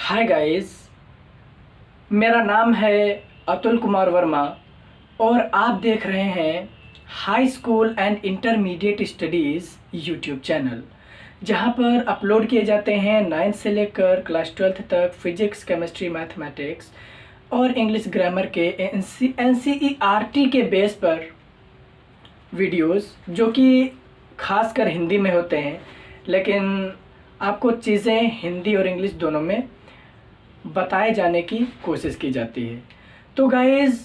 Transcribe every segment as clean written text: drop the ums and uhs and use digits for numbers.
Hi guys, मेरा नाम है अतुल कुमार वर्मा और आप देख रहे हैं high school and intermediate studies YouTube channel, जहां पर अपलोड किए जाते हैं 9th से लेकर क्लास 12th तक फिजिक्स, केमिस्ट्री, मैथमेटिक्स और इंग्लिश ग्रामर के NCERT के बेस पर वीडियोस, जो कि खासकर हिंदी में होते हैं, लेकिन आपको चीज़ें हिंदी और इंग्लिश दोनों में बताए जाने की कोशिश की जाती है। तो गाइज़,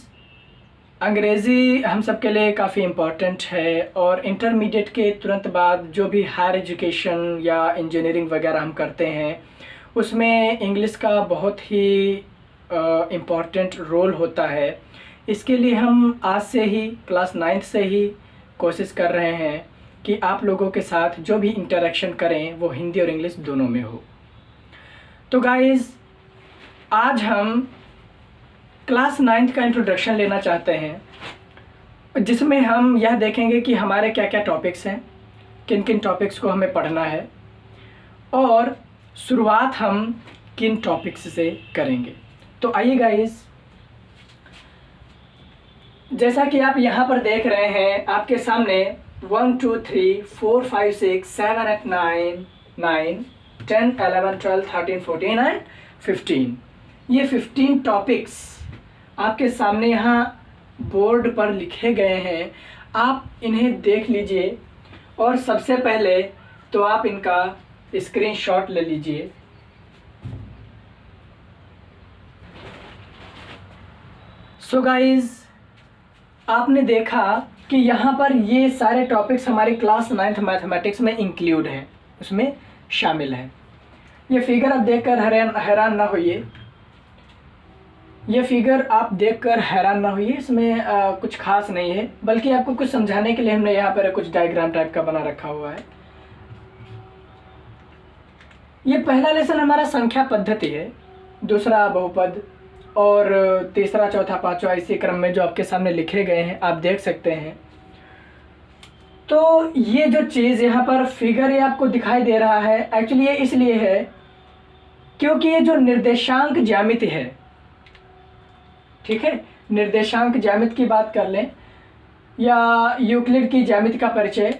अंग्रेज़ी हम सब के लिए काफ़ी इम्पॉर्टेंट है और इंटरमीडिएट के तुरंत बाद जो भी हायर एजुकेशन या इंजीनियरिंग वगैरह हम करते हैं उसमें इंग्लिश का बहुत ही इम्पॉर्टेंट रोल होता है। इसके लिए हम आज से ही क्लास 9th से ही कोशिश कर रहे हैं कि आप लोगों के साथ जो भी इंटरेक्शन करें वो हिंदी और इंग्लिश दोनों में हो। तो गाइज़, आज हम क्लास 9th का इंट्रोडक्शन लेना चाहते हैं, जिसमें हम यह देखेंगे कि हमारे क्या क्या टॉपिक्स हैं, किन किन टॉपिक्स को हमें पढ़ना है और शुरुआत हम किन टॉपिक्स से करेंगे। तो आइए गाइस, जैसा कि आप यहाँ पर देख रहे हैं आपके सामने 1 2 3 4 5 6 7 8 9 9 10 11 12 13 14 एंड 15, ये 15 टॉपिक्स आपके सामने यहाँ बोर्ड पर लिखे गए हैं। आप इन्हें देख लीजिए और सबसे पहले तो आप इनका स्क्रीनशॉट ले लीजिए। सो गाइज, आपने देखा कि यहाँ पर ये सारे टॉपिक्स हमारी क्लास 9th मैथमेटिक्स में इंक्लूड हैं, उसमें शामिल हैं। ये फिगर आप देखकर हैरान ना होइए, ये फिगर आप देखकर हैरान ना होइए, इसमें कुछ खास नहीं है, बल्कि आपको कुछ समझाने के लिए हमने यहाँ पर कुछ डायग्राम टाइप का बना रखा हुआ है। ये पहला लेसन हमारा संख्या पद्धति है, दूसरा बहुपद और तीसरा, चौथा, पांचवा इसी क्रम में जो आपके सामने लिखे गए हैं आप देख सकते हैं। तो ये जो चीज़ यहाँ पर फिगर ये आपको दिखाई दे रहा है, एक्चुअली ये इसलिए है क्योंकि ये जो निर्देशांक ज्यामिति है, ठीक है, निर्देशांक ज्यामिति की बात कर लें या यूक्लिड की ज्यामिति का परिचय,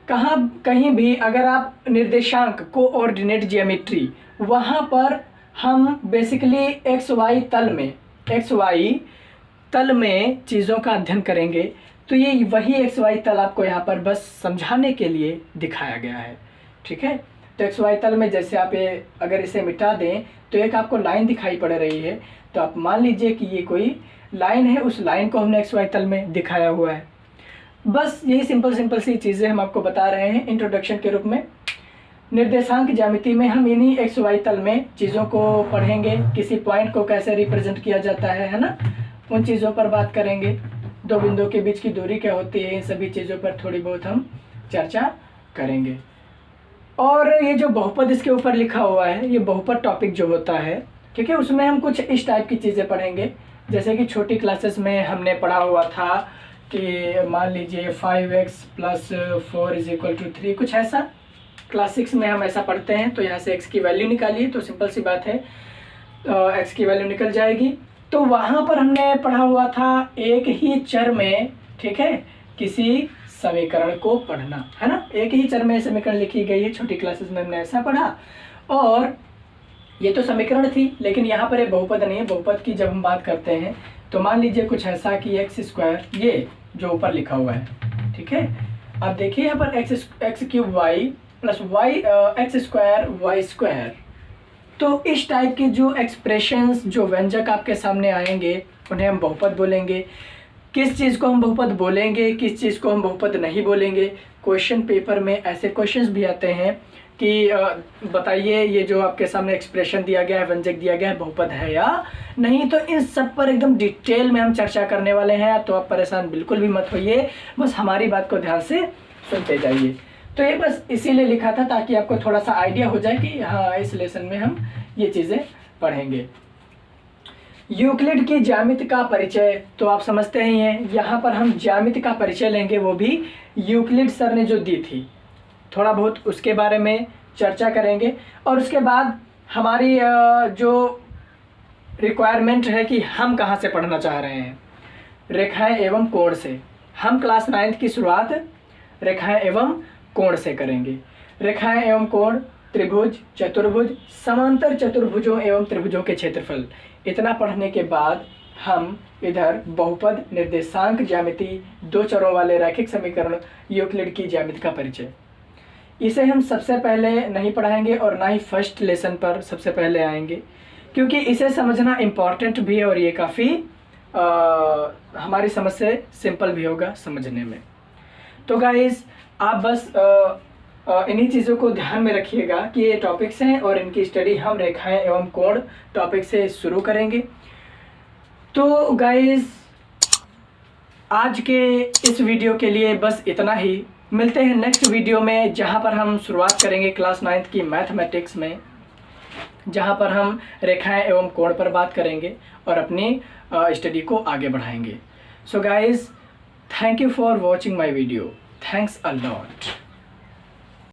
कहीं भी अगर आप निर्देशांक कोऑर्डिनेट ज्योमेट्री, वहाँ पर हम बेसिकली XY तल में चीज़ों का अध्ययन करेंगे। तो ये वही XY तल आपको यहाँ पर बस समझाने के लिए दिखाया गया है, ठीक है। तो XY तल में जैसे आप ये अगर इसे मिटा दें तो एक आपको लाइन दिखाई पड़ रही है, तो आप मान लीजिए कि ये कोई लाइन है, उस लाइन को हमने XY तल में दिखाया हुआ है। बस यही सिंपल सी चीज़ें हम आपको बता रहे हैं इंट्रोडक्शन के रूप में। निर्देशांक ज्यामिति में हम इन्हीं XY तल में चीज़ों को पढ़ेंगे, किसी पॉइंट को कैसे रिप्रेजेंट किया जाता है ना, उन चीज़ों पर बात करेंगे। दो बिंदुओं के बीच की दूरी क्या होती है, इन सभी चीज़ों पर थोड़ी बहुत हम चर्चा करेंगे। और ये जो बहुपद इसके ऊपर लिखा हुआ है, ये बहुपद टॉपिक जो होता है, ठीक है, उसमें हम कुछ इस टाइप की चीज़ें पढ़ेंगे। जैसे कि छोटी क्लासेस में हमने पढ़ा हुआ था कि मान लीजिए 5x + 4 = 3, कुछ ऐसा। क्लास 6 में हम ऐसा पढ़ते हैं। तो यहाँ से x की वैल्यू निकालिए, तो सिंपल सी बात है, x की वैल्यू निकल जाएगी। तो वहाँ पर हमने पढ़ा हुआ था एक ही चर में, ठीक है, किसी समीकरण को पढ़ना, है ना। एक ही चर में समीकरण लिखी गई है, छोटी क्लासेस में हमने ऐसा पढ़ा। और ये तो समीकरण थी, लेकिन यहाँ पर ये बहुपद नहीं है। बहुपद की जब हम बात करते हैं तो मान लीजिए कुछ ऐसा कि x², ये जो ऊपर लिखा हुआ है, ठीक है, आप देखिए यहाँ पर x³ y + y x² y²। तो इस टाइप के जो एक्सप्रेशंस, जो व्यंजक आपके सामने आएंगे, उन्हें हम बहुपद बोलेंगे। किस चीज़ को हम बहुपद बोलेंगे, किस चीज़ को हम बहुपद नहीं बोलेंगे, क्वेश्चन पेपर में ऐसे क्वेश्चंस भी आते हैं कि बताइए ये जो आपके सामने एक्सप्रेशन दिया गया है, व्यंजक दिया गया है, बहुपद है या नहीं। तो इन सब पर एकदम डिटेल में हम चर्चा करने वाले हैं, तो आप परेशान बिल्कुल भी मत होइए, बस हमारी बात को ध्यान से सुनते जाइए। तो ये बस इसीलिए लिखा था ताकि आपको थोड़ा सा आइडिया हो जाए कि हाँ, इस लेसन में हम ये चीज़ें पढ़ेंगे। यूक्लिड की ज्यामिति का परिचय तो आप समझते ही हैं, यहाँ पर हम ज्यामिति का परिचय लेंगे, वो भी यूक्लिड सर ने जो दी थी, थोड़ा बहुत उसके बारे में चर्चा करेंगे। और उसके बाद हमारी जो रिक्वायरमेंट है कि हम कहाँ से पढ़ना चाह रहे हैं, रेखाएं एवं कोण से। हम क्लास 9th की शुरुआत रेखाएं एवं कोण से करेंगे। रेखाएं एवं कोण, त्रिभुज, चतुर्भुज, समांतर चतुर्भुजों एवं त्रिभुजों के क्षेत्रफल, इतना पढ़ने के बाद हम इधर बहुपद, निर्देशांक ज्यामिति, दो चरों वाले रैखिक समीकरण, यूक्लिड की ज्यामिति का परिचय, इसे हम सबसे पहले नहीं पढ़ाएंगे और ना ही फर्स्ट लेसन पर सबसे पहले आएंगे, क्योंकि इसे समझना इम्पॉर्टेंट भी है और ये काफ़ी हमारी समझ से सिंपल भी होगा समझने में। तो गाइस आप बस इन्हीं चीज़ों को ध्यान में रखिएगा कि ये टॉपिक्स हैं और इनकी स्टडी हम रेखाएं एवं कोण टॉपिक से शुरू करेंगे। तो गाइस आज के इस वीडियो के लिए बस इतना ही। मिलते हैं नेक्स्ट वीडियो में, जहां पर हम शुरुआत करेंगे क्लास 9th की मैथमेटिक्स में, जहां पर हम रेखाएं एवं कोण पर बात करेंगे और अपनी स्टडी को आगे बढ़ाएंगे। So guys, thank you for watching my video. Thanks a lot.